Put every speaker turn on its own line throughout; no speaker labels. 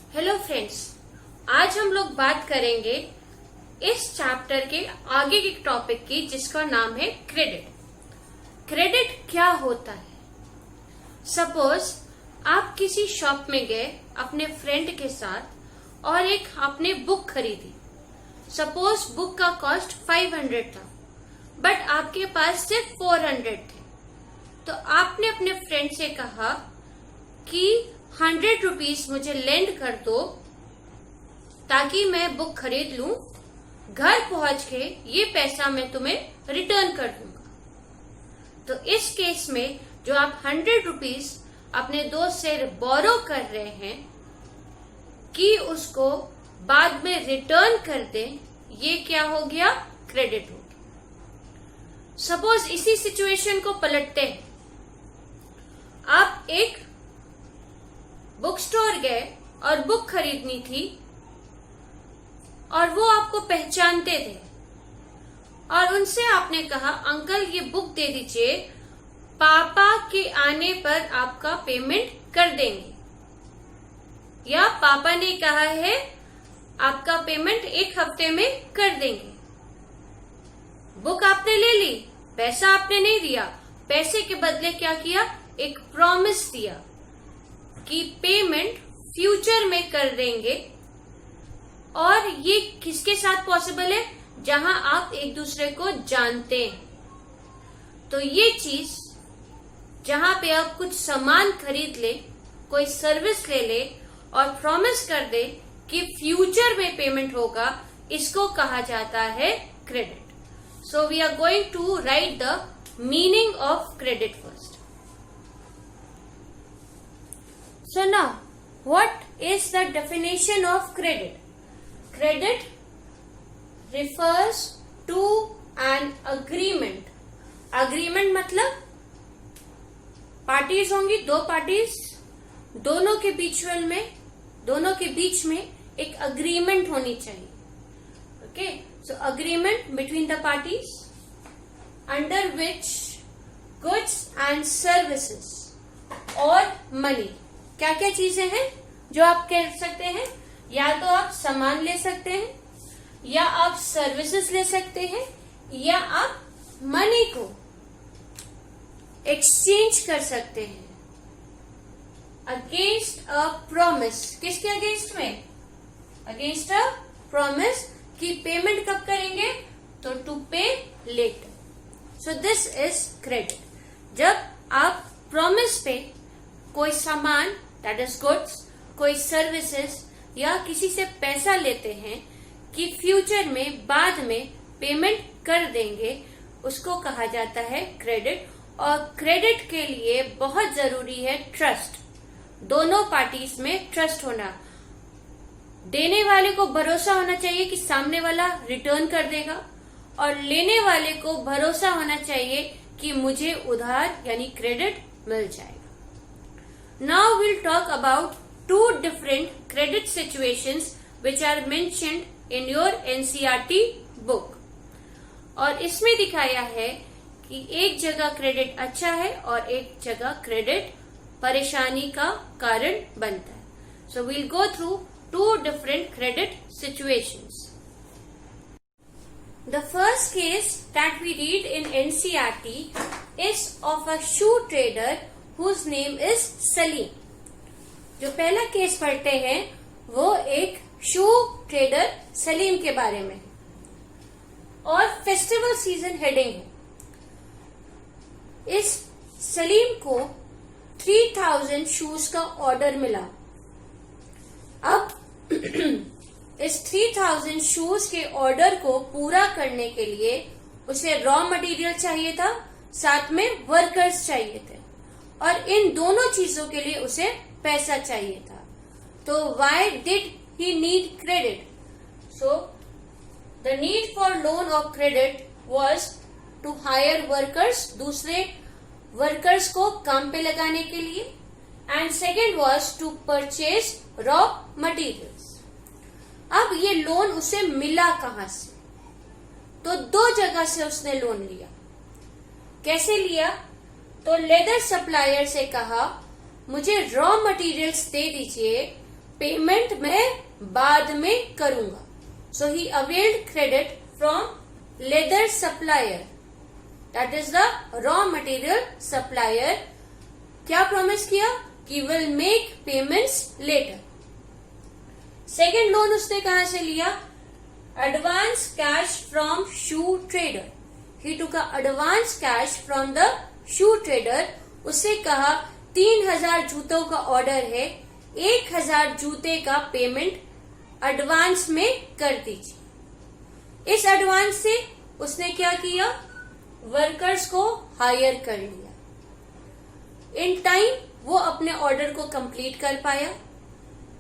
Hello friends, आज हम लोग बात करेंगे इस चैप्टर के आगे के टॉपिक की, जिसका नाम है क्रेडिट। क्रेडिट क्या होता है? सपोज आप किसी शॉप में गए अपने फ्रेंड के साथ और एक आपने बुक खरीदी। सपोज बुक का कॉस्ट 500 था, बट आपके पास सिर्फ 400 थे। तो आपने अपने फ्रेंड से कहा कि 100 रुपीज मुझे लेंड कर दो ताकि मैं बुक खरीद लूं। घर पहुंच के ये पैसा मैं तुम्हें रिटर्न कर दूंगा। तो इस केस में जो आप 100 रुपीज अपने दोस्त से बोरो कर रहे हैं कि उसको बाद में रिटर्न कर दें, ये क्या हो गया? क्रेडिट हो गया। सपोज इसी सिचुएशन को पलटते हैं। आप एक बुक स्टोर गए और बुक खरीदनी थी और वो आपको पहचानते थे और उनसे आपने कहा, अंकल ये बुक दे दीजिए, पापा के आने पर आपका पेमेंट कर देंगे। या पापा ने कहा है आपका पेमेंट 1 हफ्ते में कर देंगे। बुक आपने ले ली, पैसा आपने नहीं दिया। पैसे के बदले क्या किया? एक प्रॉमिस दिया कि पेमेंट फ्यूचर में कर देंगे। और ये किसके साथ पॉसिबल है? जहां आप एक दूसरे को जानते हैं। तो ये चीज जहां पे आप कुछ सामान खरीद ले, कोई सर्विस ले ले और प्रॉमिस कर दे कि फ्यूचर में पेमेंट होगा, इसको कहा जाता है credit. So we are going to write the meaning of credit first. So now, what is the definition of credit? Credit refers to an agreement. Agreement मतलब पार्टीज होंगी, 2 पार्टीज, दोनों के बीच में एक अग्रीमेंट होनी चाहिए. Okay, so agreement between the parties under which goods and services और money, क्या क्या चीजें हैं जो आप कह सकते हैं? या तो आप सामान ले सकते हैं, या आप सर्विसेज ले सकते हैं, या आप मनी को एक्सचेंज कर सकते हैं अगेंस्ट अ प्रॉमिस. किसके अगेंस्ट में? अगेंस्ट अ प्रॉमिस कि पेमेंट कब करेंगे? तो to pay later. So this is credit. जब आप प्रॉमिस पे कोई सामान, दैट इज गुड्स, कोई सर्विसेज या किसी से पैसा लेते हैं कि फ्यूचर में बाद में पेमेंट कर देंगे, उसको कहा जाता है क्रेडिट. और क्रेडिट के लिए बहुत जरूरी है ट्रस्ट. दोनों पार्टीज में ट्रस्ट होना. देने वाले को भरोसा होना चाहिए कि सामने वाला रिटर्न कर देगा, और लेने वाले को भरोसा होना चाहिए कि मुझे उधार यानी क्रेडिट मिल जाएगा. Now we'll talk about 2 different credit situations which are mentioned in your NCERT book. और इसमें दिखाया है कि एक जगह क्रेडिट अच्छा है और एक जगह क्रेडिट परेशानी का कारण बनता है. So we'll go through 2 different credit situations. The first case that we read in NCERT is of a shoe trader whose name is Salim. जो पहला केस पढ़ते हैं वो एक शू ट्रेडर सलीम के बारे में, और फेस्टिवल सीजन हेडिंग है. इस सलीम को 3000 शूज का ऑर्डर मिला. अब इस 3000 शूज के ऑर्डर को पूरा करने के लिए उसे रॉ मटेरियल चाहिए था, साथ में वर्कर्स चाहिए थे, और इन दोनों चीजों के लिए उसे पैसा चाहिए था. तो why did he need credit? So the need for loan of credit was to hire workers, दूसरे वर्कर्स को काम पे लगाने के लिए, and second was to purchase raw materials. अब ये लोन उसे मिला कहां से? तो 2 जगह से उसने लोन लिया. कैसे लिया? तो लेदर सप्लायर से कहा, मुझे रॉ मटेरियल्स दे दीजिए पेमेंट मैं बाद में करूंगा। So he availed credit from leather supplier, that is the raw material supplier. क्या प्रॉमिस किया कि will make payments later. Second loan उसने कहां से लिया? Advance cash from shoe trader. He took advance cash from the shoe trader. उससे कहा 3000 जूतों का ऑर्डर है, 1000 जूते का पेमेंट एडवांस में कर दीजिए। इस एडवांस से उसने क्या किया? वर्कर्स को हायर कर लिया। इन टाइम वो अपने ऑर्डर को कंप्लीट कर पाया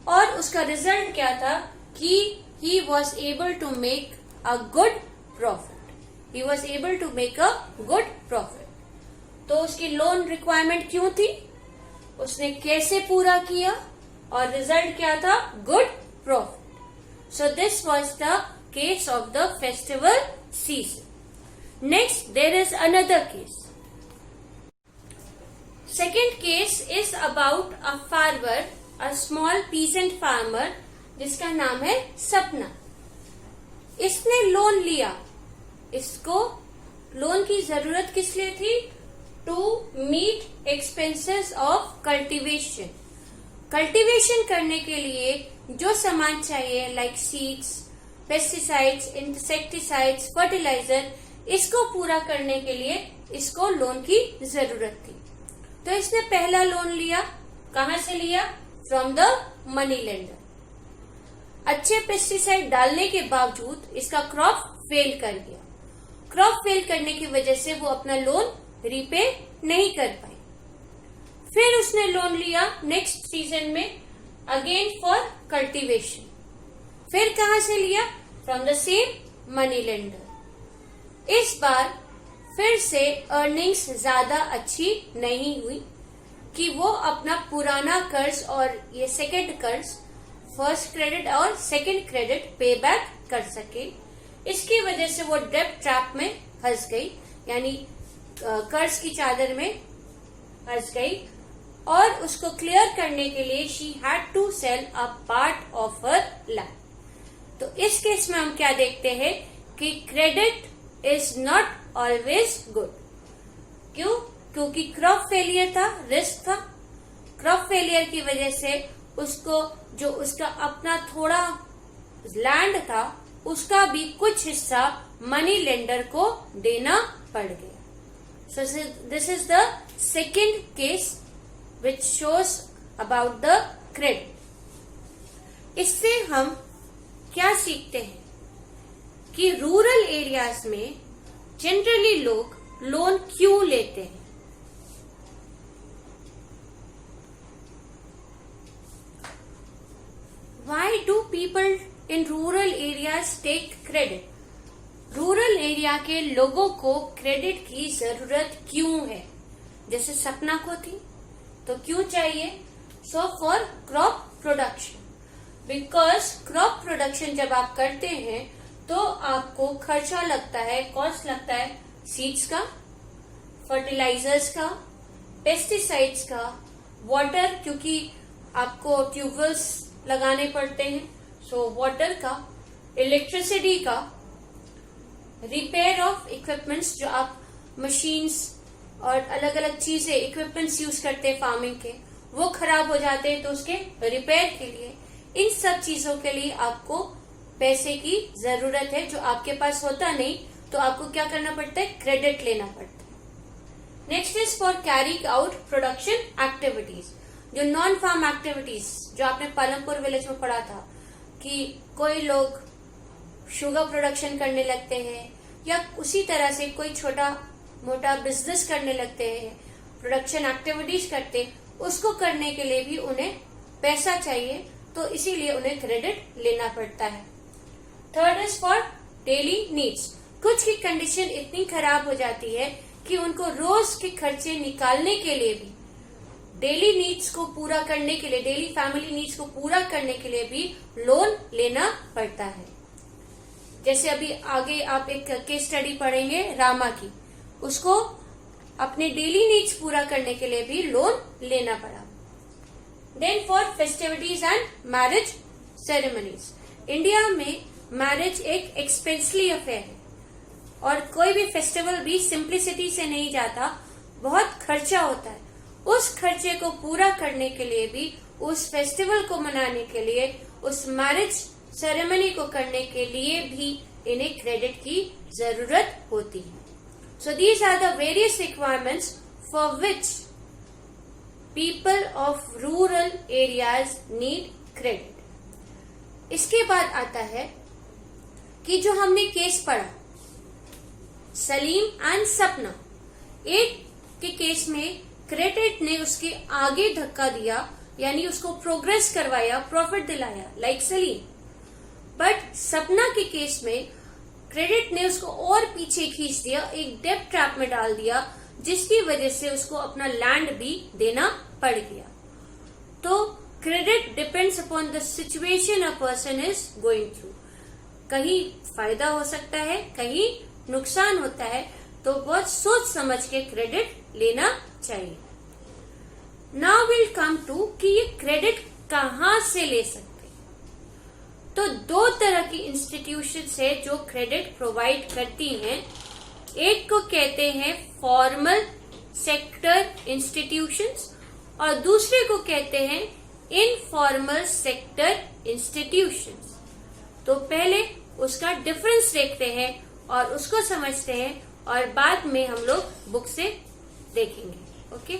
और उसका रिजल्ट क्या था कि he was able to make a good profit. He was able to make a good profit. तो उसकी लोन रिक्वायरमेंट क्यों थी, उसने कैसे पूरा किया और रिजल्ट क्या था? Good profit. So this was the case of the festival season. Next there is another case. Second case is about a farmer, a small peasant farmer जिसका नाम है सपना। इसने लोन लिया। इसको लोन की जरूरत किस लिए थी? To meet expenses of cultivation. Cultivation करने के लिए जो सामान चाहिए like seeds, pesticides, insecticides, fertiliser, इसको पूरा करने के लिए इसको लोन की जरूरत थी। तो इसने पहला लोन लिया। कहां से लिया? From the money lender. अच्छे पेस्टिसाइड डालने के बावजूद इसका क्रॉप फेल कर गया। क्रॉप फेल करने की वजह से वो अपना लोन रीपे नहीं कर पाई। फिर उसने लोन लिया नेक्स्ट सीजन में अगेन फॉर कल्टीवेशन। फिर कहां से लिया? From the same money lender. इस बार फिर से अर्निंग्स ज्यादा अच्छी नहीं हुई कि वो अपना पुराना कर्ज और ये सेकंड कर्ज, फर्स्ट क्रेडिट और सेकंड क्रेडिट पे बैक कर सके। इसकी वजह से वो डेब्ट ट्रैप में फंस गई, यानी कर्ज की चादर में फंस गई और उसको क्लियर करने के लिए she had to sell a part of her land. तो इस केस में हम क्या देखते हैं कि credit is not always good. क्यों? क्योंकि क्रॉप फेलियर था, रिस्क था। क्रॉप फेलियर की वजह से उसको जो उसका अपना थोड़ा लैंड था उसका भी कुछ हिस्सा मनी लेंडर को देना पड़ गया। सो this is the second case which shows about the credit. इससे हम क्या सीखते हैं कि रूरल एरियाज में जनरली लोग लोन क्यों लेते हैं। Why do people in rural areas take credit? Rural area के लोगों को क्रेडिट की जरूरत क्यों है? जैसे सपना को थी तो क्यों चाहिए? So for crop production. Because crop production जब आप करते हैं तो आपको खर्चा लगता है, कॉस्ट लगता है सीड्स का, फर्टिलाइजर्स का, पेस्टिसाइड्स का, वाटर, क्योंकि आपको ट्यूबवेल्स लगाने पड़ते हैं, सो वाटर का, इलेक्ट्रिसिटी का, रिपेयर ऑफ इक्विपमेंट्स, जो आप मशीन्स और अलग अलग चीजें इक्विपमेंट्स यूज करते हैं फार्मिंग के, वो खराब हो जाते हैं तो उसके रिपेयर के लिए, इन सब चीजों के लिए आपको पैसे की जरूरत है जो आपके पास होता नहीं, तो आपको क्या करना पड़ता है? क्रेडिट लेना पड़ता है। Next is for carrying out production activities, जो नॉन फार्म एक्टिविटीज जो आपने पालमपुर विलेज में पढ़ा था कि कोई लोग शुगर प्रोडक्शन करने लगते हैं या उसी तरह से कोई छोटा मोटा बिजनेस करने लगते हैं, प्रोडक्शन एक्टिविटीज करते हैं, उसको करने के लिए भी उन्हें पैसा चाहिए, तो इसीलिए उन्हें क्रेडिट लेना पड़ता है। Third is for daily needs. कुछ की कंडीशन इतनी खराब हो जाती है कि उनको रोज के खर्चे निकालने के लिए भी, डेली नीड्स को पूरा करने के लिए, डेली फैमिली नीड्स को पूरा करने के लिए भी लोन लेना पड़ता है। जैसे अभी आगे आप एक केस स्टडी पढ़ेंगे रामा की, उसको अपने डेली नीड्स पूरा करने के लिए भी लोन लेना पड़ा। Then for festivities and marriage ceremonies. India में मैरिज एक एक्सपेंसिव अफेयर है और कोई भी फेस्टिवल भी सिंप्लिसिटी से नहीं जाता, बहुत खर्चा होता है। उस खर्चे को पूरा करने के लिए भी, उस फेस्टिवल को मनाने के लिए, उस मैरिज सेरेमनी को करने के लिए भी इन्हें क्रेडिट की जरूरत होती है। So these are the various requirements for which people of rural areas need credit. इसके बाद आता है कि जो हमने केस पढ़ा सलीम एंड सपना, एक के केस में क्रेडिट ने उसके आगे धक्का दिया, यानी उसको प्रोग्रेस करवाया, प्रॉफिट दिलाया, लाइक सलीम। बट सपना के केस में क्रेडिट ने उसको और पीछे खींच दिया, एक डेब्ट ट्रैप में डाल दिया, जिसकी वजह से उसको अपना लैंड भी देना पड़ गया। तो credit depends upon the situation a person is going through. कहीं फायदा हो सकता है, कहीं नुकसान होता है, तो बहुत सोच समझ के क्रेडिट लेना चाहिए। नाउ विल कम टू कि ये क्रेडिट कहाँ से ले सकते हैं। तो दो तरह की इंस्टीट्यूशंस है जो क्रेडिट प्रोवाइड करती हैं। एक को कहते हैं फॉर्मल सेक्टर इंस्टीट्यूशंस और दूसरे को कहते हैं इनफॉर्मल सेक्टर इंस्टीट्यूशंस। तो पहले उसका डिफरेंस देखते हैं और उसको समझते हैं और बाद में हम लोग बुक से देखेंगे। ओके।